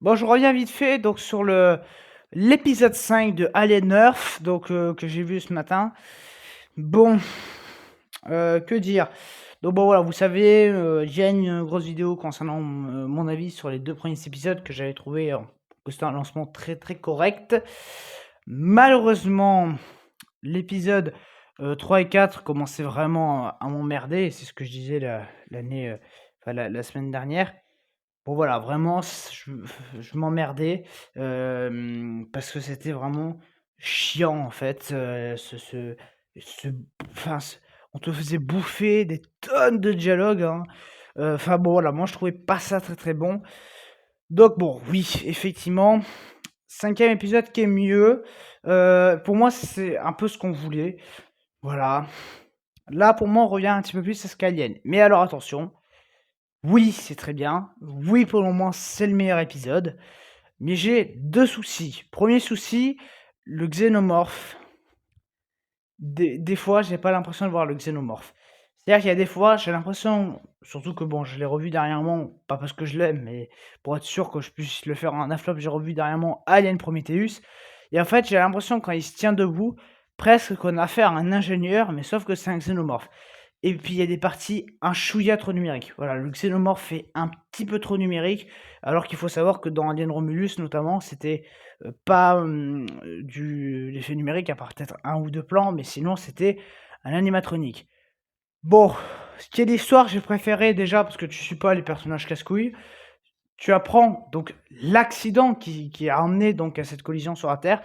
Bon, je reviens vite fait donc sur l'épisode 5 de Alien Earth, donc que j'ai vu ce matin. Bon, que dire? Donc bon voilà, vous savez, j'ai une grosse vidéo concernant mon avis sur les 2 premiers épisodes que j'avais trouvé, que c'était un lancement très, très correct. Malheureusement, l'épisode, 3 et 4 commençaient vraiment à m'emmerder et c'est ce que je disais l'année, enfin la semaine dernière. Bon voilà, vraiment je m'emmerdais, parce que c'était vraiment chiant en fait, ce enfin ce on te faisait bouffer des tonnes de dialogues, hein. Enfin bon voilà, moi je trouvais pas ça très, très bon. Donc bon, oui, effectivement, 5e épisode qui est mieux. Pour moi, c'est un peu ce qu'on voulait. Voilà. Là, pour moi, on revient un petit peu plus à Scalien. Mais alors attention, oui, c'est très bien. Oui, pour le moment, c'est le meilleur épisode. Mais j'ai 2 soucis. Premier souci, le xénomorphe. Des fois, j'ai pas l'impression de voir le xénomorphe. C'est-à-dire qu'il y a des fois, j'ai l'impression, surtout que bon, je l'ai revu dernièrement, pas parce que je l'aime, mais pour être sûr que je puisse le faire en un flop, j'ai revu dernièrement Alien Prometheus. Et en fait, j'ai l'impression quand il se tient debout, presque qu'on a affaire à un ingénieur, mais sauf que c'est un xénomorphe. Et puis il y a des parties un chouïa trop numériques. Voilà, le xénomorphe fait un petit peu trop numérique, alors qu'il faut savoir que dans Alien Romulus notamment, c'était, pas, du l'effet numérique à part peut-être un ou 2 plans, mais sinon c'était un animatronique. Bon, ce qui est l'histoire, j'ai préféré déjà parce que tu suis pas les personnages casse-couilles. Tu apprends donc l'accident qui a emmené donc à cette collision sur la Terre.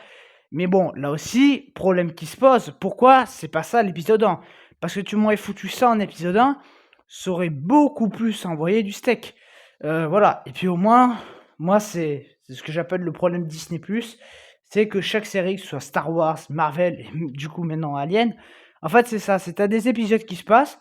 Mais bon, là aussi, problème qui se pose, pourquoi c'est pas ça l'épisode 1? Parce que tu m'aurais foutu ça en épisode 1, ça aurait beaucoup plus envoyé du steak. Voilà, et puis au moins, moi c'est ce que j'appelle le problème Disney+, c'est que chaque série, que ce soit Star Wars, Marvel et du coup maintenant Alien, en fait c'est ça, c'est tu des épisodes qui se passent,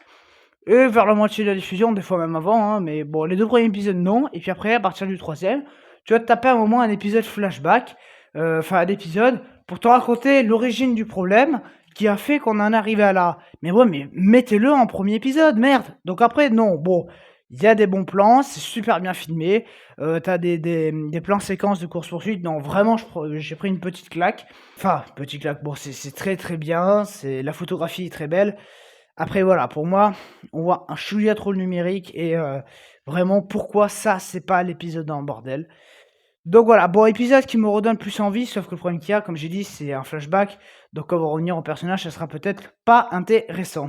et vers la moitié de la diffusion, des fois même avant, hein, mais bon, les 2 premiers épisodes non, et puis après à partir du troisième, tu vas te taper un moment un épisode flashback, enfin un épisode pour te raconter l'origine du problème qui a fait qu'on en est arrivé à là. Mais ouais, mais mettez-le en premier épisode, merde! Donc après non, bon, il y a des bons plans, c'est super bien filmé, tu des plans séquences de course-poursuite, non vraiment j'ai pris une petite claque. Enfin, petite claque, bon c'est très, très bien, la photographie est très belle. Après voilà, pour moi, on voit un chouïa trop le numérique et vraiment pourquoi ça, c'est pas l'épisode 1 bordel. Donc voilà, bon épisode qui me redonne plus envie, sauf que le problème qu'il y a, comme j'ai dit, c'est un flashback, donc quand on va revenir au personnage, ça sera peut-être pas intéressant.